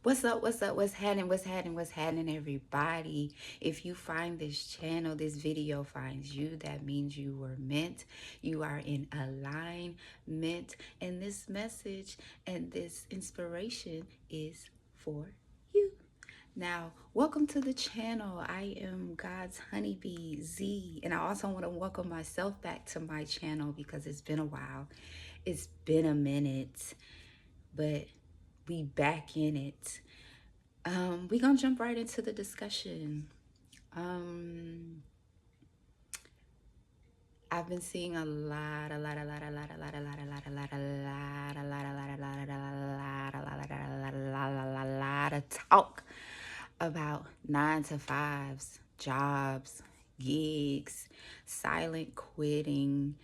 What's up? What's up? What's happening? What's happening? What's happening, everybody? If you find this channel, this video finds you, that means you were meant. You are in alignment. And this message and this inspiration is for you. Now, welcome to the channel. I am God's Honeybee Z, and I also want to welcome myself back to my channel because it's been a while. It's been a minute, but we back in it. We're gonna jump right into the discussion. Um, I've been seeing a lot of talk about 9 to 5s, jobs, gigs, silent quitting.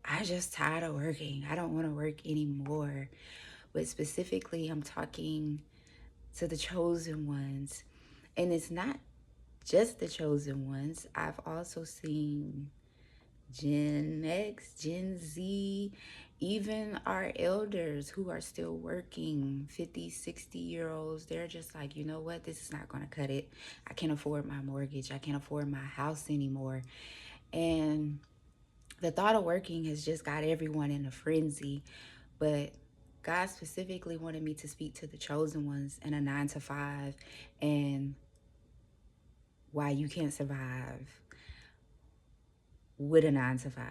I just tired of working. I don't want to work anymore. But specifically, I'm talking to the chosen ones. And it's not just the chosen ones. I've also seen Gen X, Gen Z, even our elders who are still working, 50, 60-year-olds. They're just like, you know what? This is not going to cut it. I can't afford my mortgage. I can't afford my house anymore. And the thought of working has just got everyone in a frenzy. But God specifically wanted me to speak to the chosen ones in a 9 to 5 and why you can't survive with a 9 to 5.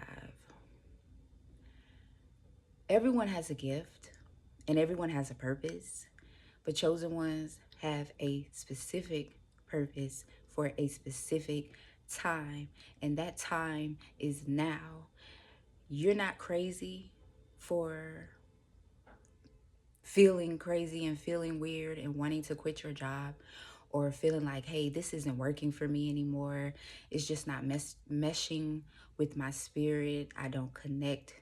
Everyone has a gift and everyone has a purpose, but chosen ones have a specific purpose for a specific time, and that time is now. You're not crazy for feeling crazy and feeling weird and wanting to quit your job, or feeling like, hey, this isn't working for me anymore. It's just not meshing with my spirit. I don't connect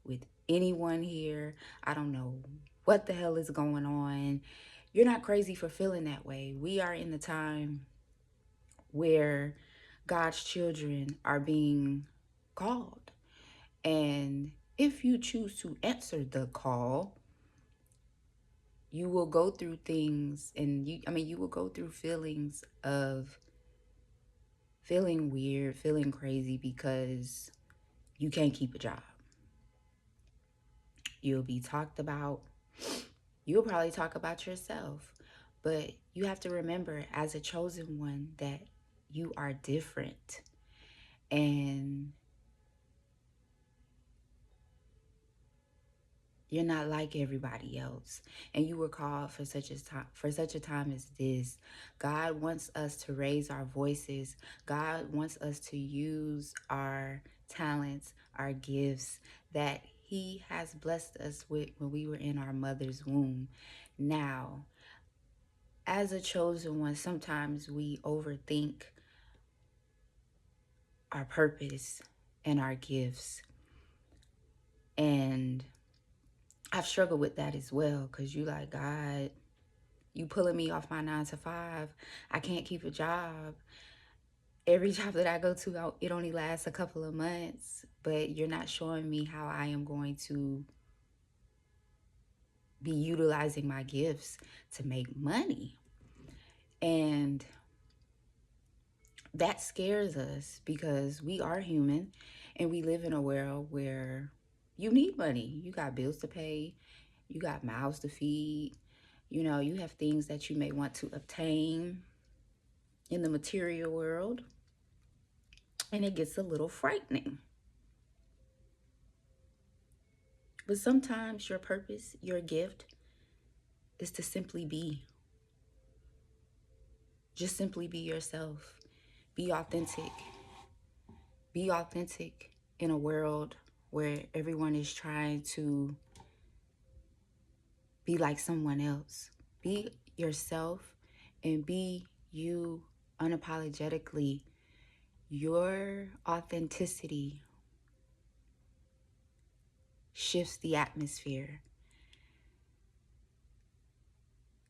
with anyone here. I don't know what the hell is going on. You're not crazy for feeling that way. We are in the time where God's children are being called. And if you choose to answer the call, you will go through things, and you will go through feelings of feeling weird, feeling crazy because you can't keep a job. You'll be talked about. You'll probably talk about yourself. But you have to remember, as a chosen one, that you are different. And you're not like everybody else. And you were called for such a time as this. God wants us to raise our voices. God wants us to use our talents, our gifts that he has blessed us with when we were in our mother's womb. Now, as a chosen one, sometimes we overthink our purpose and our gifts. And I've struggled with that as well, because you like, God, you pulling me off my 9 to 5. I can't keep a job. Every job that I go to, it only lasts a couple of months, but you're not showing me how I am going to be utilizing my gifts to make money. And that scares us because we are human and we live in a world where you need money. You got bills to pay, you got mouths to feed, you have things that you may want to obtain in the material world, and it gets a little frightening. But sometimes your purpose, your gift, is to simply be. Just simply be yourself. Be authentic. Be authentic in a world where everyone is trying to be like someone else. Be yourself and be you unapologetically. Your authenticity shifts the atmosphere.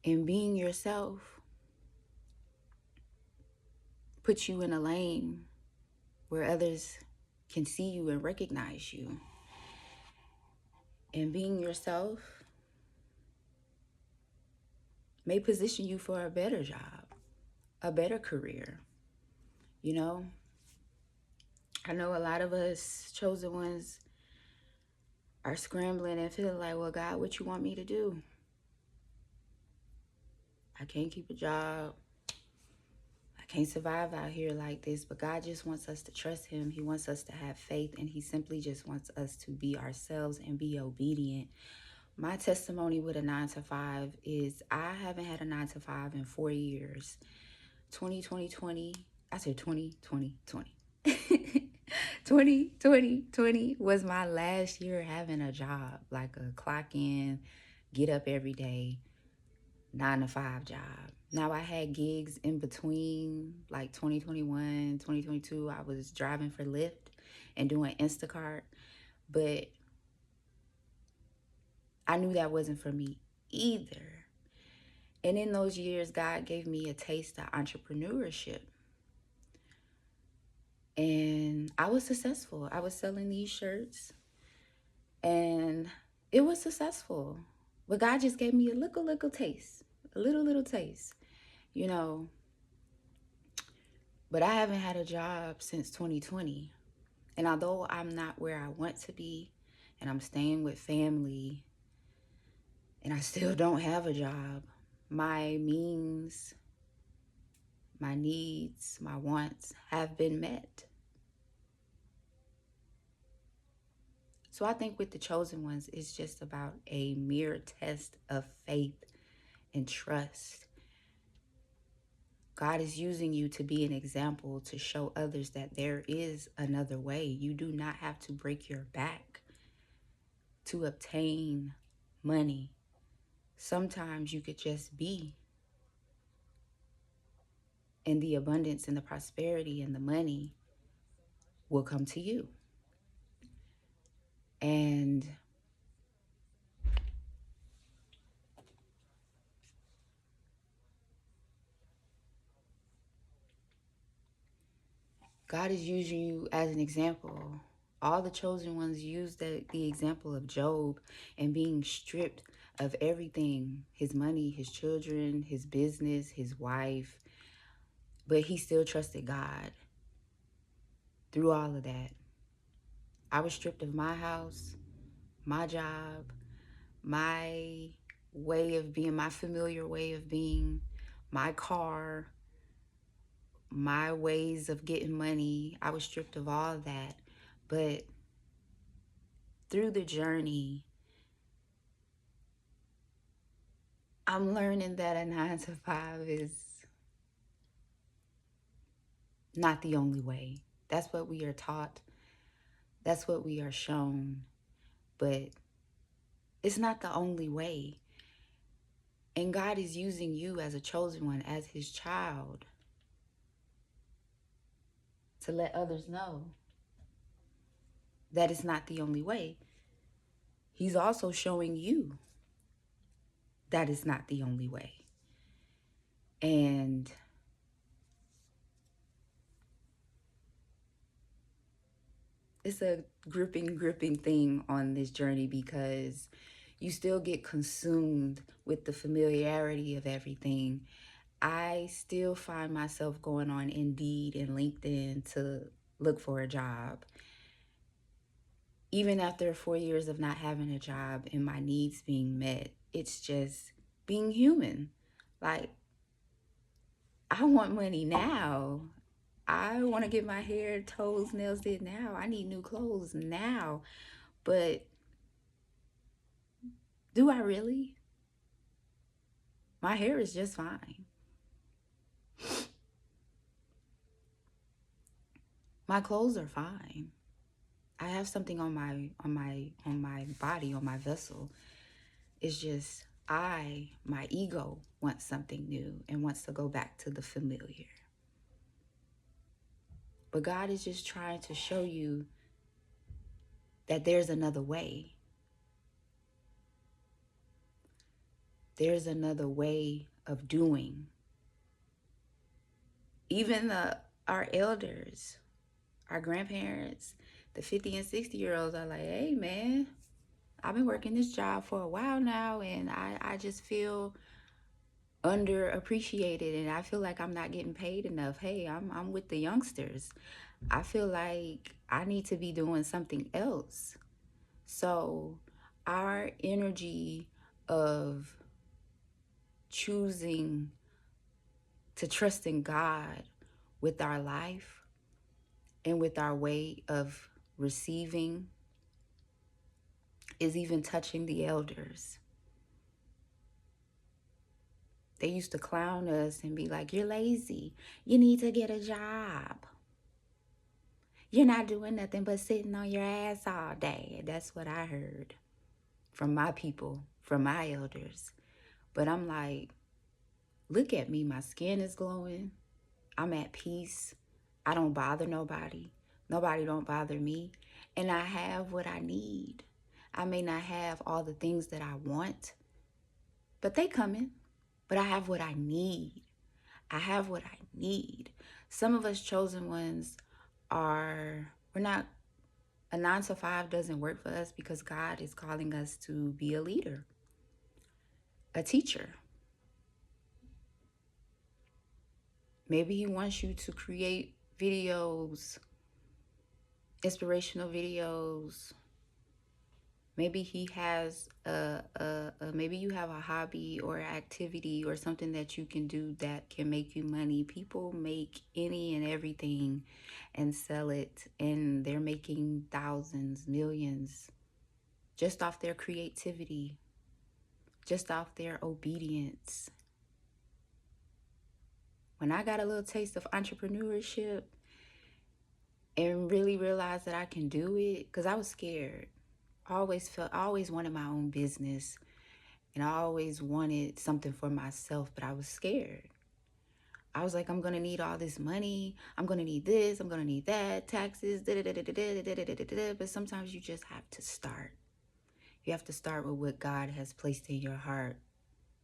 And being yourself puts you in a lane where others can see you and recognize you. And being yourself may position you for a better job, a better career. You know, I know a lot of us chosen ones are scrambling and feeling like, well, God, what you want me to do? I can't keep a job. I can't survive out here like this. But God just wants us to trust him. He wants us to have faith, and he simply just wants us to be ourselves and be obedient. My testimony with a 9 to 5 is I haven't had a 9 to 5 in 4 years. 2020, I said 2020. 2020 was my last year having a job, like a clock in, get up every day, 9 to 5 job. Now I had gigs in between, like 2021, 2022. I was driving for Lyft and doing Instacart, but I knew that wasn't for me either. And in those years, God gave me a taste of entrepreneurship. And I was successful. I was selling these shirts and it was successful. But God just gave me a little taste, a little taste, you know. But I haven't had a job since 2020. And although I'm not where I want to be and I'm staying with family and I still don't have a job, my means, my needs, my wants have been met. So I think with the chosen ones, it's just about a mere test of faith and trust. God is using you to be an example to show others that there is another way. You do not have to break your back to obtain money. Sometimes you could just be, and the abundance and the prosperity and the money will come to you. And God is using you as an example. All the chosen ones use the example of Job and being stripped of everything, his money, his children, his business, his wife. But he still trusted God through all of that. I was stripped of my house, my job, my way of being, my familiar way of being, my car, my ways of getting money. I was stripped of all of that. But through the journey, I'm learning that a 9 to 5 is not the only way. That's what we are taught. That's what we are shown. But it's not the only way. And God is using you as a chosen one, as his child, to let others know that it's not the only way. He's also showing you that it's not the only way. And it's a gripping thing on this journey because you still get consumed with the familiarity of everything. I still find myself going on Indeed and LinkedIn to look for a job. Even after 4 years of not having a job and my needs being met, it's just being human. Like, I want money now. I want to get my hair, toes, nails did now. I need new clothes now. But do I really? My hair is just fine. My clothes are fine. I have something on my body, on my vessel. It's just my ego wants something new and wants to go back to the familiar. But God is just trying to show you that there's another way. There's another way of doing. Even our elders, our grandparents, the 50 and 60-year-olds are like, hey, man, I've been working this job for a while now, and I just feel underappreciated, and I feel like I'm not getting paid enough. Hey, I'm with the youngsters. I feel like I need to be doing something else. So our energy of choosing to trust in God with our life and with our way of receiving is even touching the elders. They used to clown us and be like, "You're lazy. You need to get a job. You're not doing nothing but sitting on your ass all day." That's what I heard from my people, from my elders. But I'm like, look at me. My skin is glowing. I'm at peace. I don't bother nobody. Nobody don't bother me. And I have what I need. I may not have all the things that I want, but they coming. But I have what I need. I have what I need. Some of us chosen ones we're not, a 9 to 5 doesn't work for us because God is calling us to be a leader, a teacher. Maybe He wants you to create videos, inspirational videos. Maybe He has maybe you have a hobby or activity or something that you can do that can make you money. People make any and everything and sell it, and they're making thousands, millions just off their creativity, just off their obedience. When I got a little taste of entrepreneurship and really realized that I can do it, because I was scared. I always wanted my own business, and I always wanted something for myself, but I was scared. I was like, I'm gonna need all this money. I'm gonna need this. I'm gonna need that. Taxes. Da da da da da da da da da. But sometimes you just have to start. You have to start with what God has placed in your heart.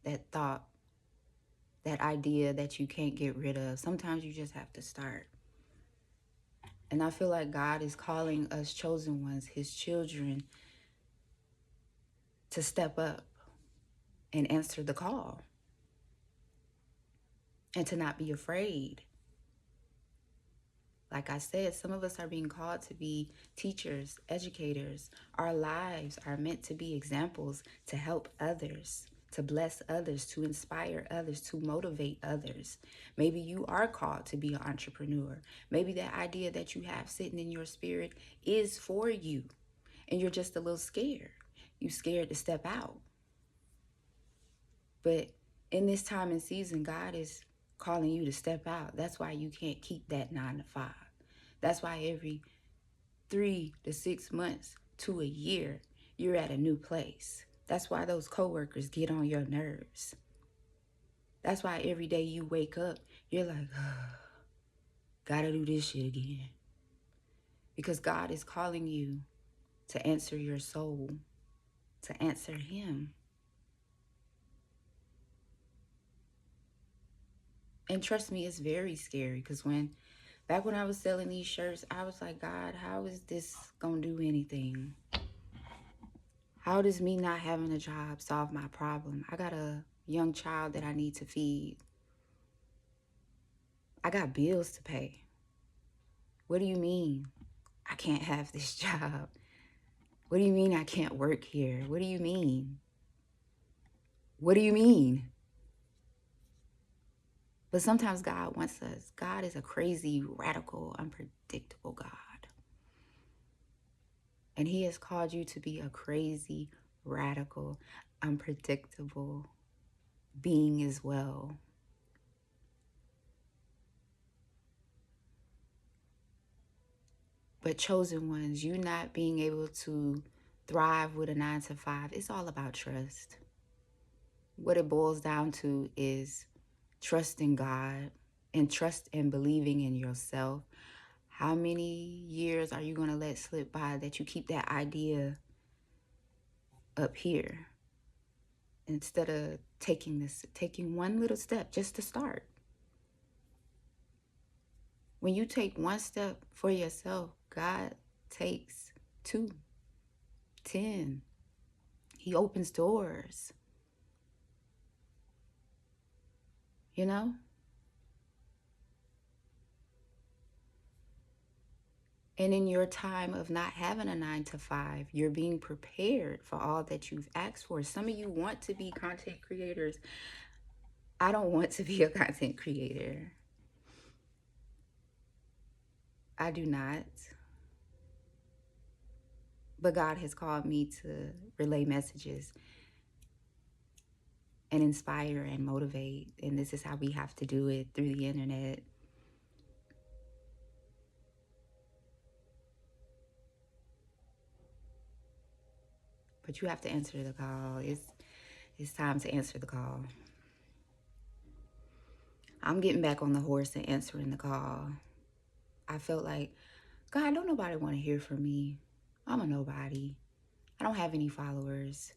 That thought, that idea that you can't get rid of. Sometimes you just have to start. And I feel like God is calling us chosen ones, His children, to step up and answer the call and to not be afraid. Like I said, some of us are being called to be teachers, educators. Our lives are meant to be examples to help others, to bless others, to inspire others, to motivate others. Maybe you are called to be an entrepreneur. Maybe that idea that you have sitting in your spirit is for you, and you're just a little scared. You're scared to step out. But in this time and season, God is calling you to step out. That's why you can't keep that 9 to 5. That's why every 3 to 6 months to a year, you're at a new place. That's why those coworkers get on your nerves. That's why every day you wake up, you're like, gotta do this shit again. Because God is calling you to answer your soul, to answer Him. And trust me, it's very scary because back when I was selling these shirts, I was like, God, how is this gonna do anything? How does me not having a job solve my problem? I got a young child that I need to feed. I got bills to pay. What do you mean I can't have this job? What do you mean I can't work here? What do you mean? What do you mean? But sometimes God wants us. God is a crazy, radical, unpredictable God. And He has called you to be a crazy, radical, unpredictable being as well. But chosen ones, you not being able to thrive with a 9 to 5, it's all about trust. What it boils down to is trust in God and trust and believing in yourself. How many years are you going to let slip by that you keep that idea up here instead of taking one little step just to start? When you take one step for yourself, God takes 2, 10. He opens doors. you know? And in your time of not having a 9 to 5, you're being prepared for all that you've asked for. Some of you want to be content creators. I don't want to be a content creator. I do not. But God has called me to relay messages and inspire and motivate. And this is how we have to do it, through the internet. But you have to answer the call. It's time to answer the call. I'm getting back on the horse and answering the call. I felt like, God, don't nobody want to hear from me. I'm a nobody. I don't have any followers.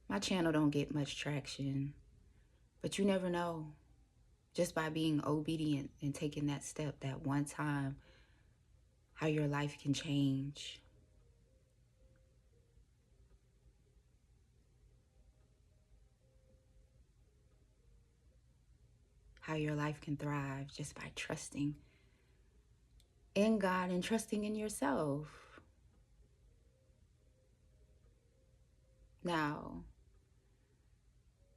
My channel don't get much traction. But you never know. Just by being obedient and taking that step that one time, how your life can change. How your life can thrive just by trusting in God and trusting in yourself. Now,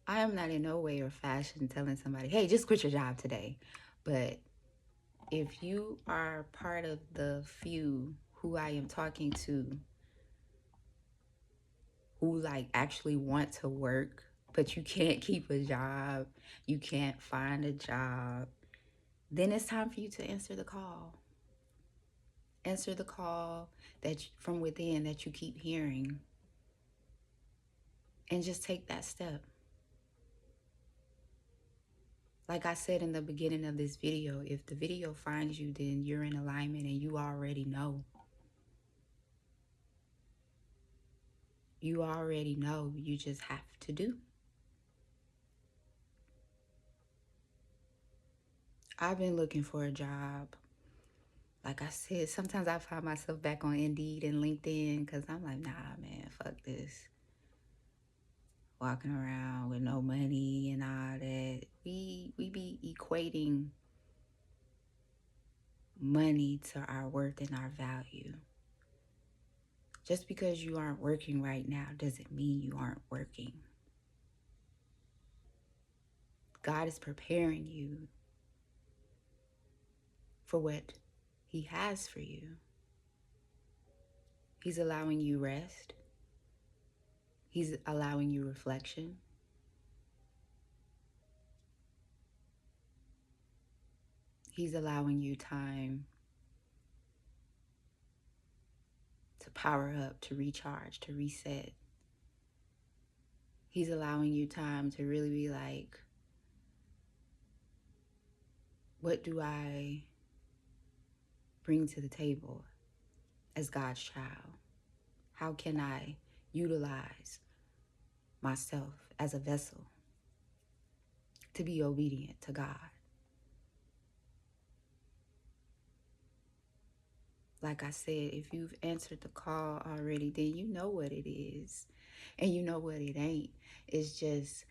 I am not in no way or fashion telling somebody, hey, just quit your job today. But if you are part of the few who I am talking to, who like actually want to work, but you can't keep a job, you can't find a job, then it's time for you to answer the call. Answer the call from within that you keep hearing, and just take that step. Like I said in the beginning of this video, if the video finds you, then you're in alignment and you already know. You already know. You just have to do. I've been looking for a job. Like I said, sometimes I find myself back on Indeed and LinkedIn because I'm like, nah, man, fuck this. Walking around with no money and all that. We be equating money to our worth and our value. Just because you aren't working right now doesn't mean you aren't working. God is preparing you for what He has for you. He's allowing you rest. He's allowing you reflection. He's allowing you time to power up, to recharge, to reset. He's allowing you time to really be like, what do I bring to the table as God's child? How can I utilize myself as a vessel to be obedient to God? Like I said, if you've answered the call already, then you know what it is. And you know what it ain't. It's just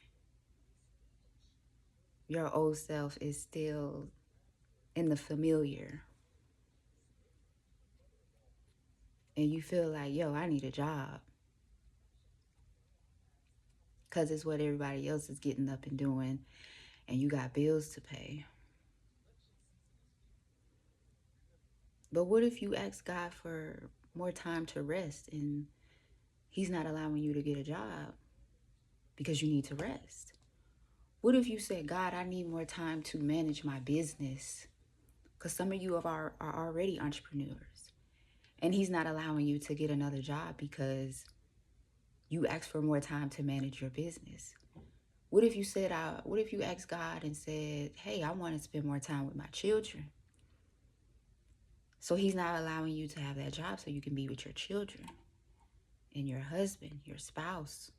your old self is still in the familiar. And you feel like, yo, I need a job. Because it's what everybody else is getting up and doing. And you got bills to pay. But what if you ask God for more time to rest and He's not allowing you to get a job because you need to rest? What if you said, God, I need more time to manage my business? Because some of you are already entrepreneurs. And He's not allowing you to get another job because you asked for more time to manage your business. What if you said, what if you asked God and said, hey, I want to spend more time with my children? So He's not allowing you to have that job so you can be with your children and your husband, your spouse.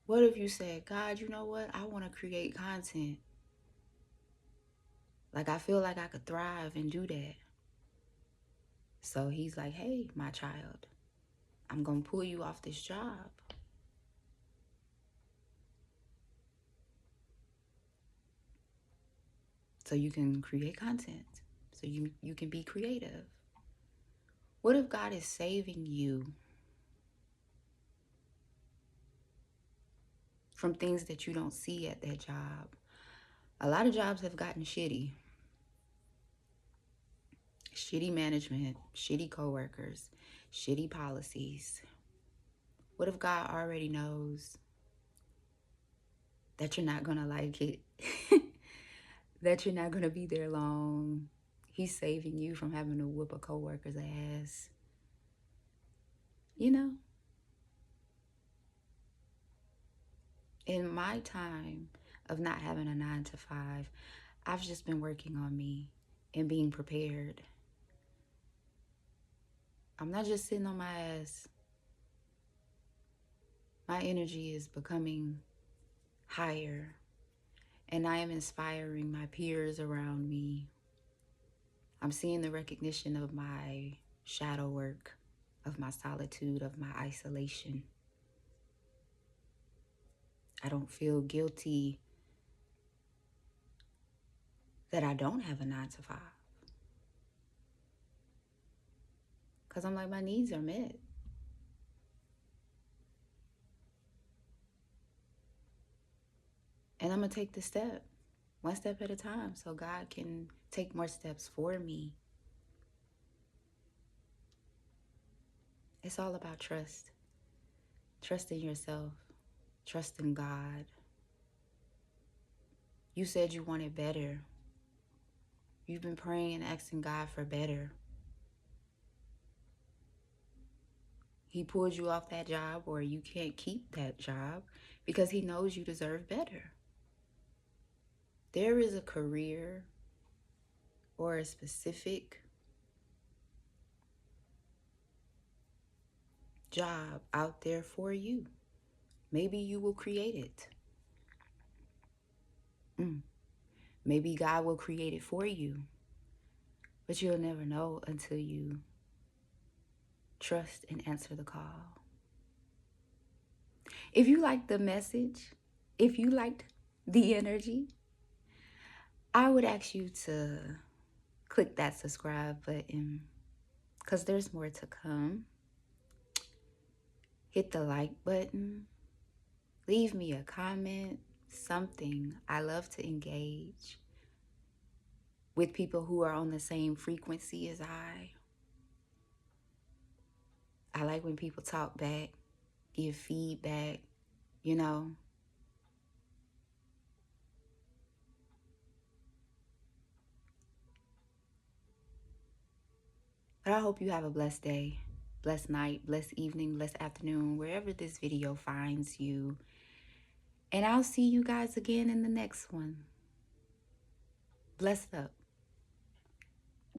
What if you said, God, you know what? I want to create content. Like, I feel like I could thrive and do that. So He's like, hey, my child, I'm going to pull you off this job. so you can create content, so you can be creative? What if God is saving you from things that you don't see at that job? A lot of jobs have gotten shitty. Shitty management, shitty coworkers, shitty policies. What if God already knows that you're not gonna like it? That you're not gonna be there long? He's saving you from having to whoop a coworker's ass. You know, in my time of not having a 9 to 5, I've just been working on me and being prepared. I'm not just sitting on my ass. My energy is becoming higher, and I am inspiring my peers around me. I'm seeing the recognition of my shadow work, of my solitude, of my isolation. I don't feel guilty that I don't have a 9 to 5. Because I'm like, my needs are met. And I'm going to take the step, one step at a time, so God can take more steps for me. It's all about trust. Trust in yourself. Trust in God. You said you wanted better. You've been praying and asking God for better. He pulled you off that job, or you can't keep that job because he knows you deserve better. There is a career or a specific job out there for you. Maybe you will create it. Maybe God will create it for you. But you'll never know until you trust and answer the call. If you liked the message, if you liked the energy, I would ask you to click that subscribe button, because there's more to come. Hit the like button. Leave me a comment, something. I love to engage with people who are on the same frequency as I. I like when people talk back, give feedback, you know. But I hope you have a blessed day, blessed night, blessed evening, blessed afternoon, wherever this video finds you. And I'll see you guys again in the next one. Blessed up.